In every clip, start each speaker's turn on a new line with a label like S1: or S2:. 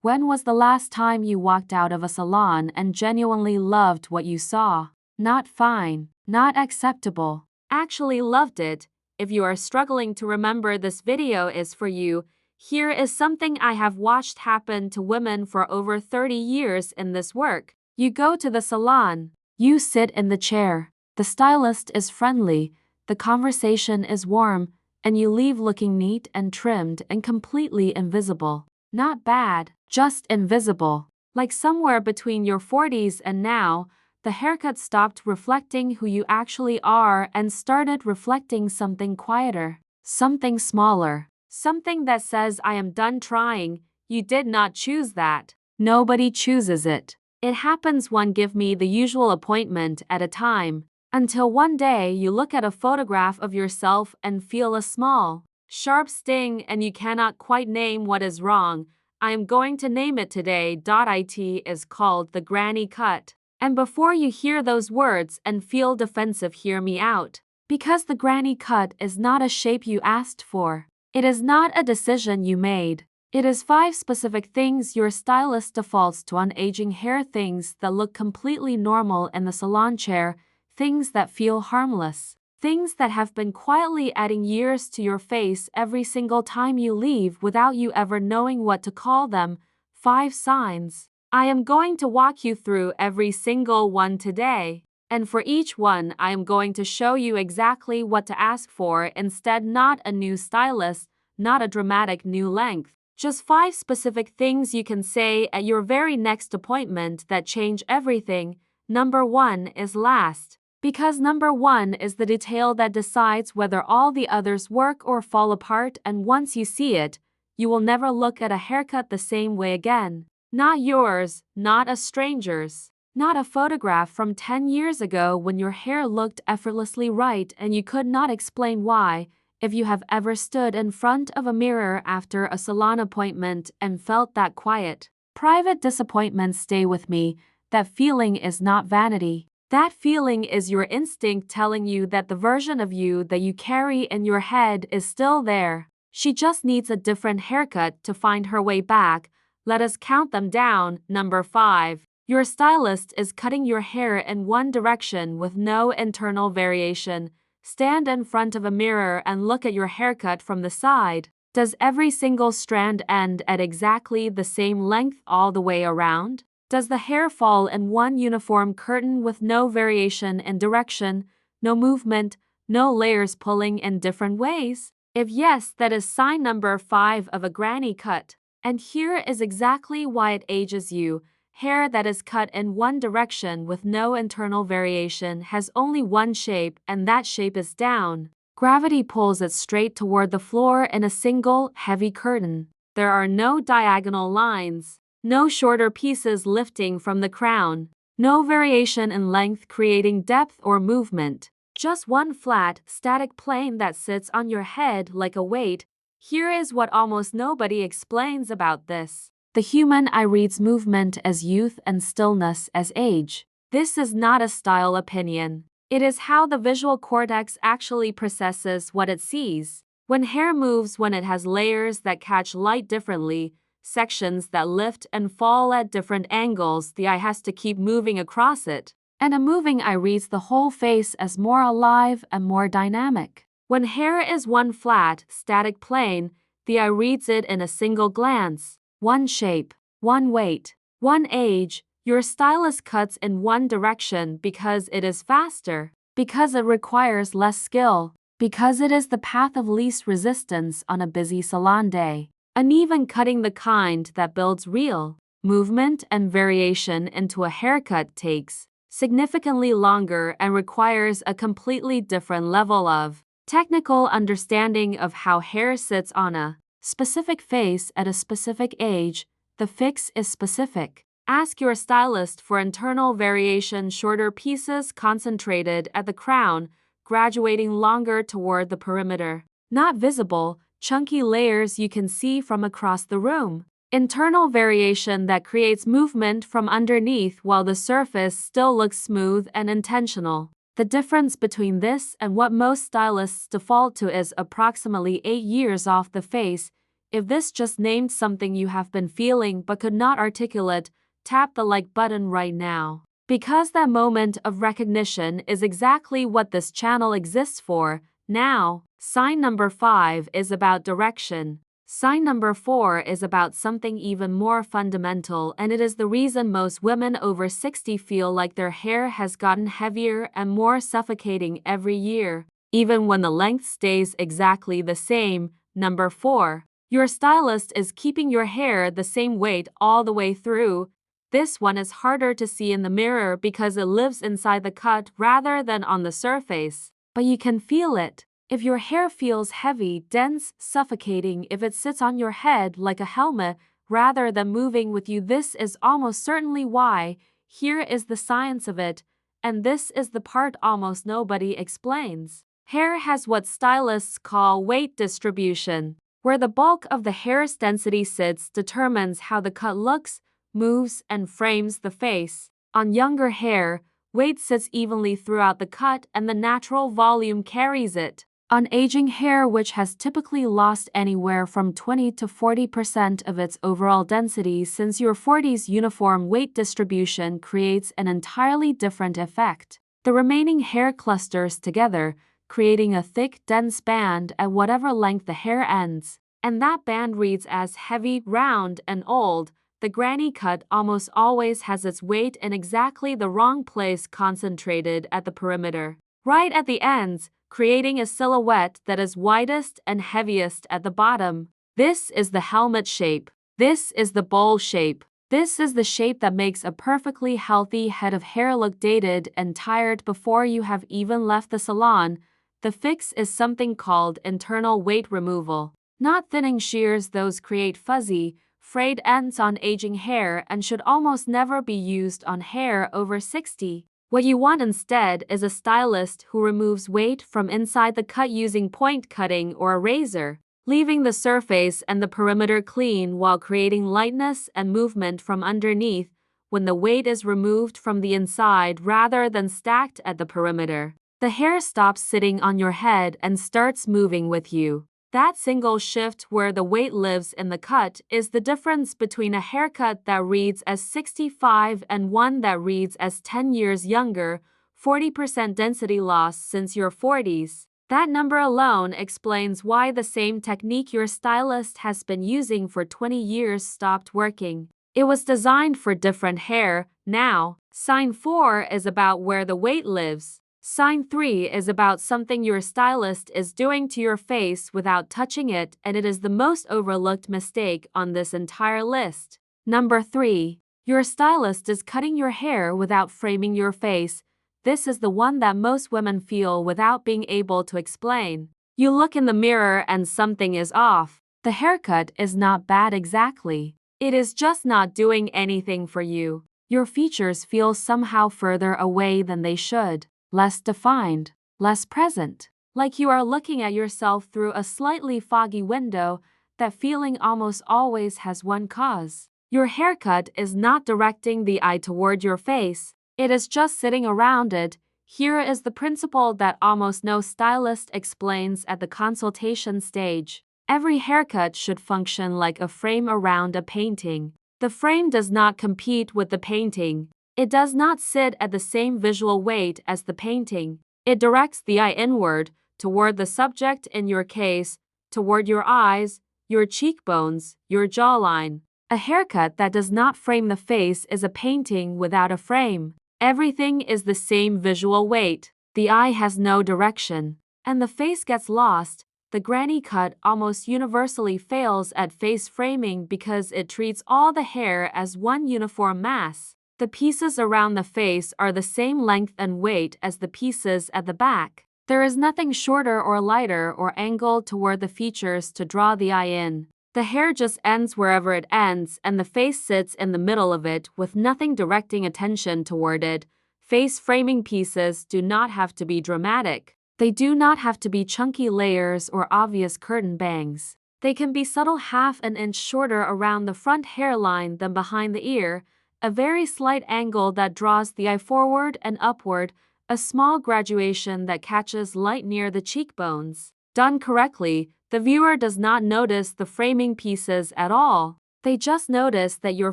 S1: When was the last time you walked out of a salon and genuinely loved what you saw? Not fine, not acceptable. Actually loved it. If you are struggling to remember, this video is for you. Here is something I have watched happen to women for over 30 years in this work. You go to the salon. You sit in the chair. The stylist is friendly. The conversation is warm. And you leave looking neat and trimmed and completely invisible. Not bad, just invisible. Like somewhere between your 40s and now, the haircut stopped reflecting who you actually are and started reflecting something quieter, something smaller, something that says, I am done trying. You did not choose that. Nobody chooses it. It happens one give me the usual appointment at a time. Until one day you look at a photograph of yourself and feel a small, sharp sting and you cannot quite name what is wrong. I am going to name it today. It is called the granny cut. And before you hear those words and feel defensive, hear me out. Because the granny cut is not a shape you asked for. It is not a decision you made. It is 5 specific things your stylist defaults to on aging hair, things that look completely normal in the salon chair, things that feel harmless, things that have been quietly adding years to your face every single time you leave without you ever knowing what to call them. 5 signs. I am going to walk you through every single one today. And for each one, I am going to show you exactly what to ask for instead. Not a new stylist, not a dramatic new length. Just 5 specific things you can say at your very next appointment that change everything. Number 1 is last. Because number 1 is the detail that decides whether all the others work or fall apart, and once you see it, you will never look at a haircut the same way again. Not yours, not a stranger's, not a photograph from 10 years ago when your hair looked effortlessly right and you could not explain why. If you have ever stood in front of a mirror after a salon appointment and felt that quiet, private disappointment, stay with me. That feeling is not vanity. That feeling is your instinct telling you that the version of you that you carry in your head is still there. She just needs a different haircut to find her way back. Let us count them down. Number 5. Your stylist is cutting your hair in one direction with no internal variation. Stand in front of a mirror and look at your haircut from the side. Does every single strand end at exactly the same length all the way around? Does the hair fall in one uniform curtain with no variation in direction, no movement, no layers pulling in different ways? If yes, that is sign number 5 of a granny cut. And here is exactly why it ages you. Hair that is cut in one direction with no internal variation has only one shape, and that shape is down. Gravity pulls it straight toward the floor in a single, heavy curtain. There are no diagonal lines. No shorter pieces lifting from the crown. No variation in length creating depth or movement. Just one flat, static plane that sits on your head like a weight. Here is what almost nobody explains about this. The human eye reads movement as youth and stillness as age. This is not a style opinion. It is how the visual cortex actually processes what it sees. When hair moves, when it has layers that catch light differently, sections that lift and fall at different angles, the eye has to keep moving across it. And a moving eye reads the whole face as more alive and more dynamic. When hair is one flat, static plane, the eye reads it in a single glance. One shape, one weight, one age. Your stylist cuts in one direction because it is faster, because it requires less skill, because it is the path of least resistance on a busy salon day. Uneven cutting, the kind that builds real movement and variation into a haircut, takes significantly longer and requires a completely different level of technical understanding of how hair sits on a specific face at a specific age. The fix is specific. Ask your stylist for internal variation, shorter pieces concentrated at the crown, graduating longer toward the perimeter. Not visible, chunky layers you can see from across the room. Internal variation that creates movement from underneath while the surface still looks smooth and intentional. The difference between this and what most stylists default to is approximately 8 years off the face. If this just named something you have been feeling but could not articulate, tap the like button right now. Because that moment of recognition is exactly what this channel exists for. Now, sign number 5 is about direction. Sign number 4 is about something even more fundamental, and it is the reason most women over 60 feel like their hair has gotten heavier and more suffocating every year, even when the length stays exactly the same. Number 4. Your stylist is keeping your hair the same weight all the way through. This one is harder to see in the mirror because it lives inside the cut rather than on the surface, but you can feel it. If your hair feels heavy, dense, suffocating, if it sits on your head like a helmet rather than moving with you, this is almost certainly why. Here is the science of it, and this is the part almost nobody explains. Hair has what stylists call weight distribution. Where the bulk of the hair's density sits determines how the cut looks, moves, and frames the face. On younger hair, weight sits evenly throughout the cut and the natural volume carries it. On aging hair, which has typically lost anywhere from 20 to 40% of its overall density since your 40s, uniform weight distribution creates an entirely different effect. The remaining hair clusters together, creating a thick, dense band at whatever length the hair ends. And that band reads as heavy, round, and old. The granny cut almost always has its weight in exactly the wrong place, concentrated at the perimeter, right at the ends, creating a silhouette that is widest and heaviest at the bottom. This is the helmet shape. This is the bowl shape. This is the shape that makes a perfectly healthy head of hair look dated and tired before you have even left the salon. The fix is something called internal weight removal. Not thinning shears, those create fuzzy, frayed ends on aging hair and should almost never be used on hair over 60. What you want instead is a stylist who removes weight from inside the cut using point cutting or a razor, leaving the surface and the perimeter clean while creating lightness and movement from underneath when the weight is removed from the inside rather than stacked at the perimeter. The hair stops sitting on your head and starts moving with you. That single shift where the weight lives in the cut is the difference between a haircut that reads as 65 and one that reads as 10 years younger, 40% density loss since your 40s. That number alone explains why the same technique your stylist has been using for 20 years stopped working. It was designed for different hair. Now, sign 4 is about where the weight lives. Sign 3 is about something your stylist is doing to your face without touching it, and it is the most overlooked mistake on this entire list. Number 3. Your stylist is cutting your hair without framing your face. This is the one that most women feel without being able to explain. You look in the mirror and something is off. The haircut is not bad exactly. It is just not doing anything for you. Your features feel somehow further away than they should. Less defined, less present, like you are looking at yourself through a slightly foggy window. That feeling almost always has one cause. Your haircut is not directing the eye toward your face, it is just sitting around it. Here is the principle that almost no stylist explains at the consultation stage. Every haircut should function like a frame around a painting. The frame does not compete with the painting. It does not sit at the same visual weight as the painting. It directs the eye inward, toward the subject, in your case, toward your eyes, your cheekbones, your jawline. A haircut that does not frame the face is a painting without a frame. Everything is the same visual weight. The eye has no direction, and the face gets lost. The granny cut almost universally fails at face framing because it treats all the hair as one uniform mass. The pieces around the face are the same length and weight as the pieces at the back. There is nothing shorter or lighter or angled toward the features to draw the eye in. The hair just ends wherever it ends, and the face sits in the middle of it with nothing directing attention toward it. Face framing pieces do not have to be dramatic. They do not have to be chunky layers or obvious curtain bangs. They can be subtle, half an inch shorter around the front hairline than behind the ear, a very slight angle that draws the eye forward and upward, a small graduation that catches light near the cheekbones. Done correctly, the viewer does not notice the framing pieces at all. They just notice that your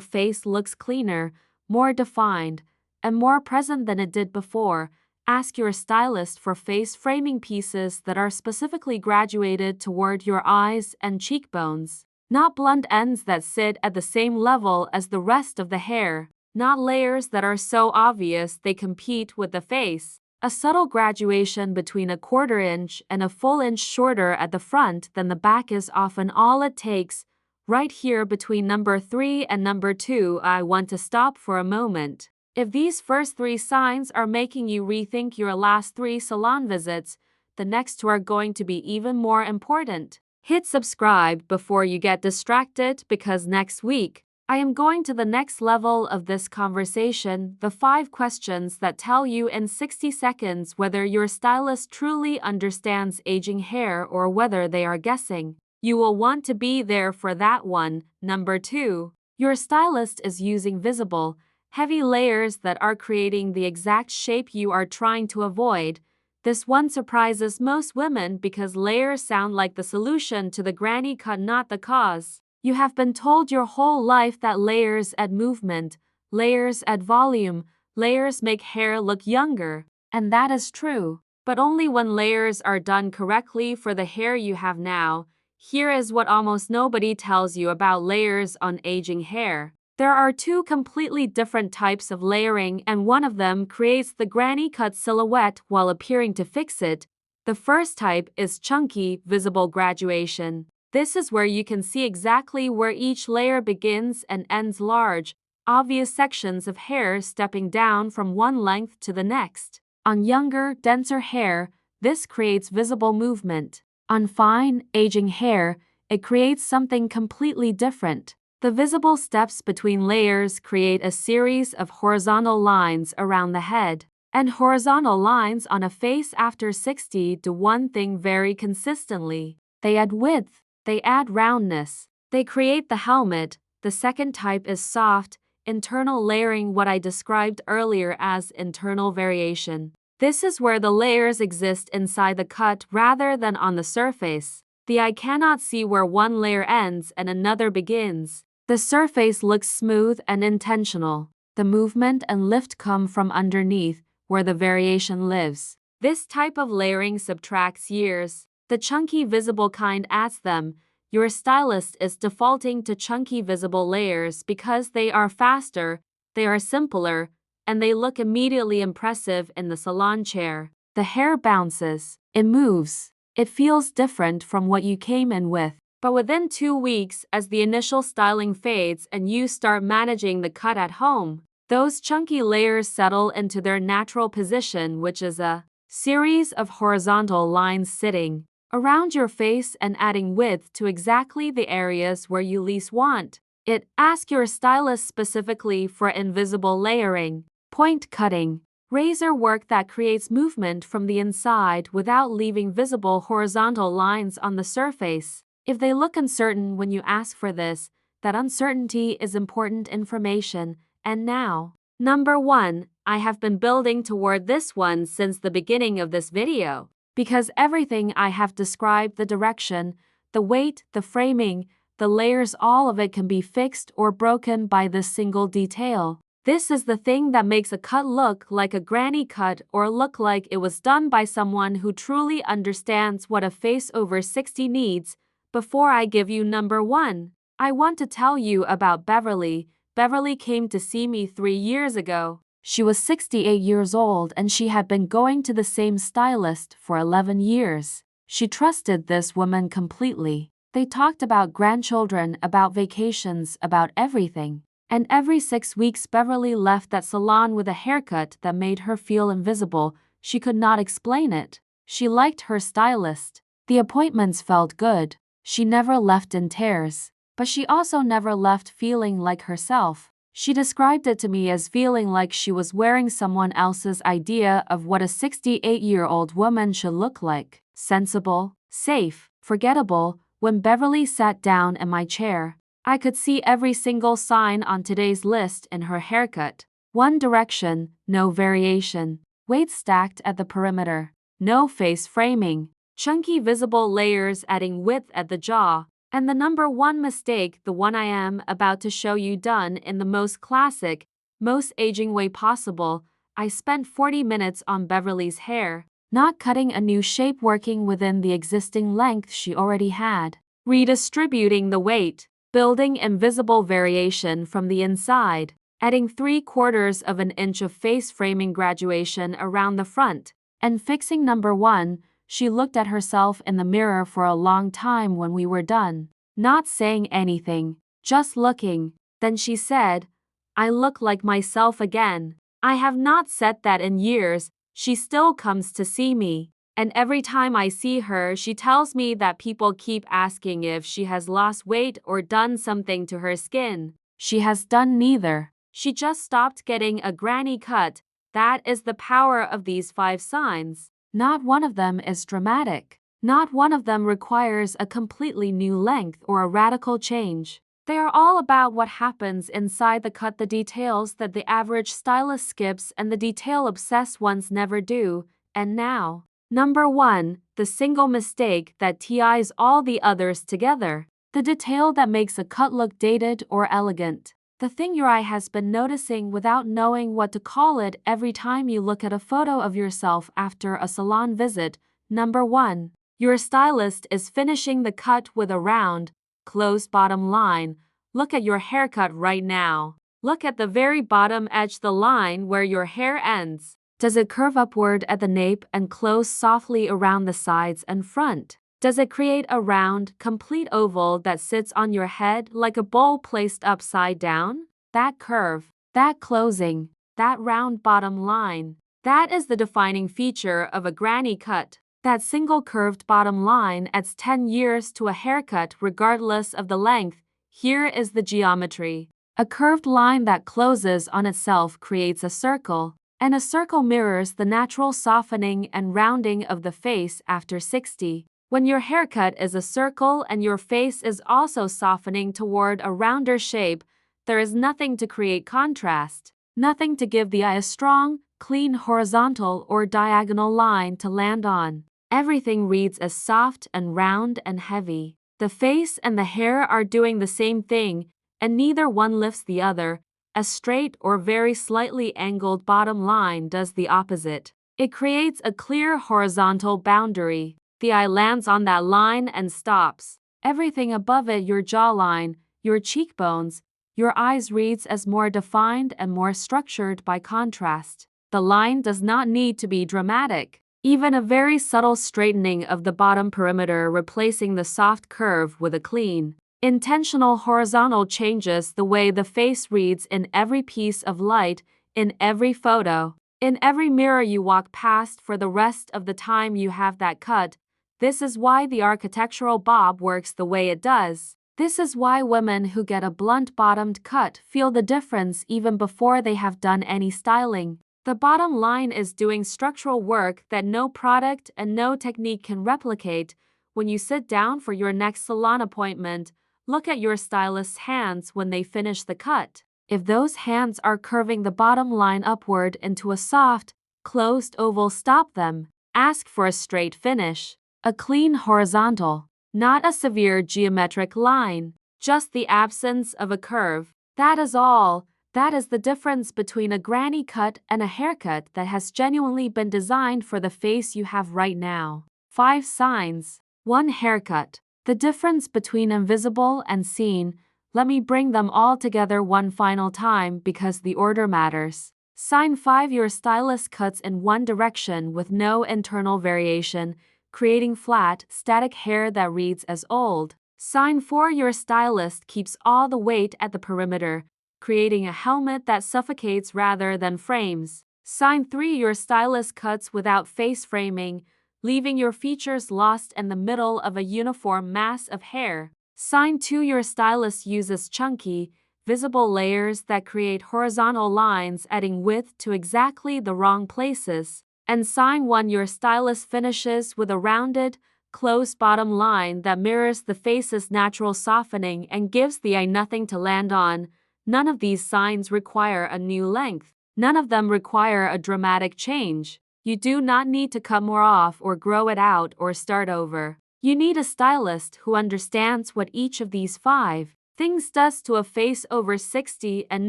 S1: face looks cleaner, more defined, and more present than it did before. Ask your stylist for face framing pieces that are specifically graduated toward your eyes and cheekbones. Not blunt ends that sit at the same level as the rest of the hair. Not layers that are so obvious they compete with the face. A subtle graduation between a quarter inch and a full inch shorter at the front than the back is often all it takes. Right here between number 3 and number 2, I want to stop for a moment. If these first 3 signs are making you rethink your last 3 salon visits, the next 2 are going to be even more important. Hit subscribe before you get distracted, because next week, I am going to the next level of this conversation, the 5 questions that tell you in 60 seconds whether your stylist truly understands aging hair or whether they are guessing. You will want to be there for that one. Number 2. Your stylist is using visible, heavy layers that are creating the exact shape you are trying to avoid. This one surprises most women because layers sound like the solution to the granny cut, not the cause. You have been told your whole life that layers add movement, layers add volume, layers make hair look younger. And that is true. But only when layers are done correctly for the hair you have now. Here is what almost nobody tells you about layers on aging hair. There are 2 completely different types of layering, and one of them creates the granny cut silhouette while appearing to fix it. The first type is chunky, visible graduation. This is where you can see exactly where each layer begins and ends, large, obvious sections of hair stepping down from one length to the next. On younger, denser hair, this creates visible movement. On fine, aging hair, it creates something completely different. The visible steps between layers create a series of horizontal lines around the head. And horizontal lines on a face after 60 do one thing very consistently. They add width. They add roundness. They create the helmet. The second type is soft, internal layering, what I described earlier as internal variation. This is where the layers exist inside the cut rather than on the surface. The eye cannot see where one layer ends and another begins. The surface looks smooth and intentional. The movement and lift come from underneath, where the variation lives. This type of layering subtracts years. The chunky visible kind adds them. Your stylist is defaulting to chunky visible layers because they are faster, they are simpler, and they look immediately impressive in the salon chair. The hair bounces, it moves, it feels different from what you came in with. But within 2 weeks, as the initial styling fades and you start managing the cut at home, those chunky layers settle into their natural position, which is a series of horizontal lines sitting around your face and adding width to exactly the areas where you least want it. Ask your stylist specifically for invisible layering, point cutting, razor work that creates movement from the inside without leaving visible horizontal lines on the surface. If they look uncertain when you ask for this, that uncertainty is important information. And now, number 1, I have been building toward this one since the beginning of this video. Because everything I have described, the direction, the weight, the framing, the layers, all of it can be fixed or broken by this single detail. This is the thing that makes a cut look like a granny cut or look like it was done by someone who truly understands what a face over 60 needs. Before I give you number 1, I want to tell you about Beverly. Beverly came to see me 3 years ago. She was 68 years old and she had been going to the same stylist for 11 years. She trusted this woman completely. They talked about grandchildren, about vacations, about everything. And every 6 weeks Beverly left that salon with a haircut that made her feel invisible. She could not explain it. She liked her stylist. The appointments felt good. She never left in tears. But she also never left feeling like herself. She described it to me as feeling like she was wearing someone else's idea of what a 68-year-old woman should look like. Sensible, safe, forgettable. When Beverly sat down in my chair, I could see every single sign on today's list in her haircut. One direction, no variation. Weight stacked at the perimeter. No face framing. chunky visible layers adding width at the jaw. And the number one mistake, the one I am about to show you done in the most classic, most aging way possible, I spent 40 minutes on Beverly's hair, not cutting a new shape, working within the existing length she already had, redistributing the weight, building invisible variation from the inside, adding 3/4 of an inch of face framing graduation around the front, and fixing number one. She looked at herself in the mirror for a long time when we were done, not saying anything, just looking. Then she said, "I look like myself again." I have not said that in years. She still comes to see me, and every time I see her, she tells me that people keep asking if she has lost weight or done something to her skin. She has done neither. She just stopped getting a granny cut. That is the power of these 5 signs. Not one of them is dramatic. Not one of them requires a completely new length or a radical change. They are all about what happens inside the cut, the details that the average stylist skips and the detail-obsessed ones never do. And now, number 1, the single mistake that ties all the others together. The detail that makes a cut look dated or elegant. The thing your eye has been noticing without knowing what to call it every time you look at a photo of yourself after a salon visit. Number 1. Your stylist is finishing the cut with a round, closed bottom line. Look at your haircut right now. Look at the very bottom edge, the line where your hair ends. Does it curve upward at the nape and close softly around the sides and front? Does it create a round, complete oval that sits on your head like a bowl placed upside down? That curve, that closing, that round bottom line, that is the defining feature of a granny cut. That single curved bottom line adds 10 years to a haircut regardless of the length. Here is the geometry. A curved line that closes on itself creates a circle, and a circle mirrors the natural softening and rounding of the face after 60. When your haircut is a circle and your face is also softening toward a rounder shape, there is nothing to create contrast, nothing to give the eye a strong, clean horizontal or diagonal line to land on. Everything reads as soft and round and heavy. The face and the hair are doing the same thing, and neither one lifts the other. A straight or very slightly angled bottom line does the opposite. It creates a clear horizontal boundary. The eye lands on that line and stops. Everything above it, your jawline, your cheekbones, your eyes, reads as more defined and more structured by contrast. The line does not need to be dramatic. Even a very subtle straightening of the bottom perimeter, replacing the soft curve with a clean, intentional horizontal, changes the way the face reads in every piece of light, in every photo, in every mirror you walk past for the rest of the time you have that cut. This is why the architectural bob works the way it does. This is why women who get a blunt-bottomed cut feel the difference even before they have done any styling. The bottom line is doing structural work that no product and no technique can replicate. When you sit down for your next salon appointment, look at your stylist's hands when they finish the cut. If those hands are curving the bottom line upward into a soft, closed oval, stop them. Ask for a straight finish. A clean horizontal, not a severe geometric line, just the absence of a curve. That is all. That is the difference between a granny cut and a haircut that has genuinely been designed for the face you have right now. 5 signs. 1. Haircut. The difference between invisible and seen. Let me bring them all together one final time because the order matters. Sign 5. Your stylist cuts in one direction with no internal variation, creating flat, static hair that reads as old. Sign 4. Your stylist keeps all the weight at the perimeter, creating a helmet that suffocates rather than frames. Sign 3. Your stylist cuts without face framing, leaving your features lost in the middle of a uniform mass of hair. Sign 2. Your stylist uses chunky, visible layers that create horizontal lines, adding width to exactly the wrong places. And sign 1. Your stylist finishes with a rounded, closed bottom line that mirrors the face's natural softening and gives the eye nothing to land on. None of these signs require a new length. None of them require a dramatic change. You do not need to cut more off or grow it out or start over. You need a stylist who understands what each of these 5 things does to a face over 60 and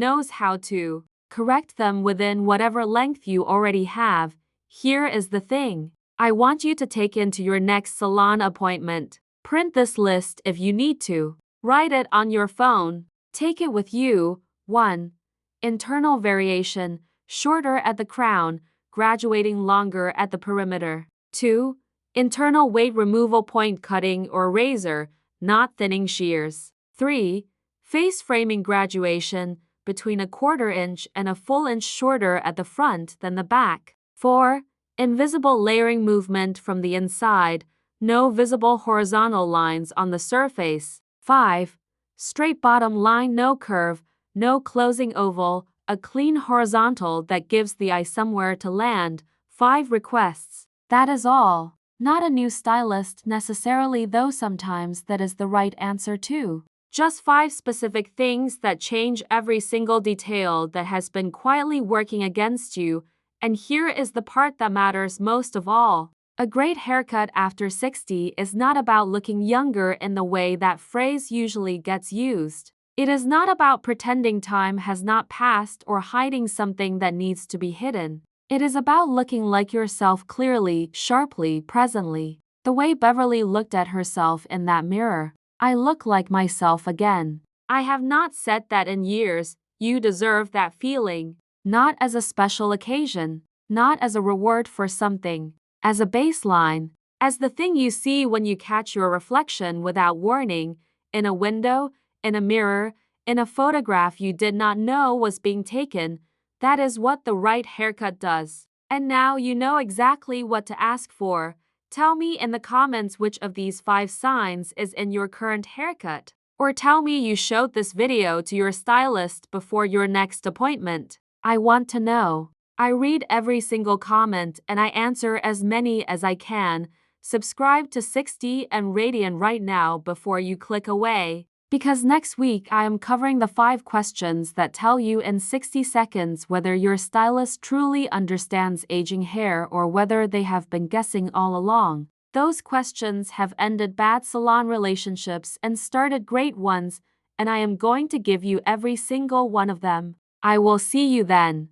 S1: knows how to correct them within whatever length you already have. Here is the thing I want you to take into your next salon appointment. Print this list if you need to. Write it on your phone. Take it with you. 1. Internal variation, shorter at the crown, graduating longer at the perimeter. 2. Internal weight removal, point cutting or razor, not thinning shears. 3. Face framing graduation, between a 1/4 inch and a full inch shorter at the front than the back. 4. Invisible layering movement from the inside, no visible horizontal lines on the surface. 5. Straight bottom line, no curve, no closing oval, a clean horizontal that gives the eye somewhere to land. 5 requests. That is all. Not a new stylist necessarily, though sometimes that is the right answer too. Just 5 specific things that change every single detail that has been quietly working against you, and here is the part that matters most of all. A great haircut after 60 is not about looking younger in the way that phrase usually gets used. It is not about pretending time has not passed or hiding something that needs to be hidden. It is about looking like yourself clearly, sharply, presently. The way Beverly looked at herself in that mirror. I look like myself again. I have not said that in years. You deserve that feeling. Not as a special occasion. Not as a reward for something. As a baseline. As the thing you see when you catch your reflection without warning. In a window, in a mirror, in a photograph you did not know was being taken. That is what the right haircut does. And now you know exactly what to ask for. Tell me in the comments which of these 5 signs is in your current haircut. Or tell me you showed this video to your stylist before your next appointment. I want to know. I read every single comment and I answer as many as I can. Subscribe to 60 and Radiant right now before you click away. Because next week I am covering the 5 questions that tell you in 60 seconds whether your stylist truly understands aging hair or whether they have been guessing all along. Those questions have ended bad salon relationships and started great ones, and I am going to give you every single one of them. I will see you then.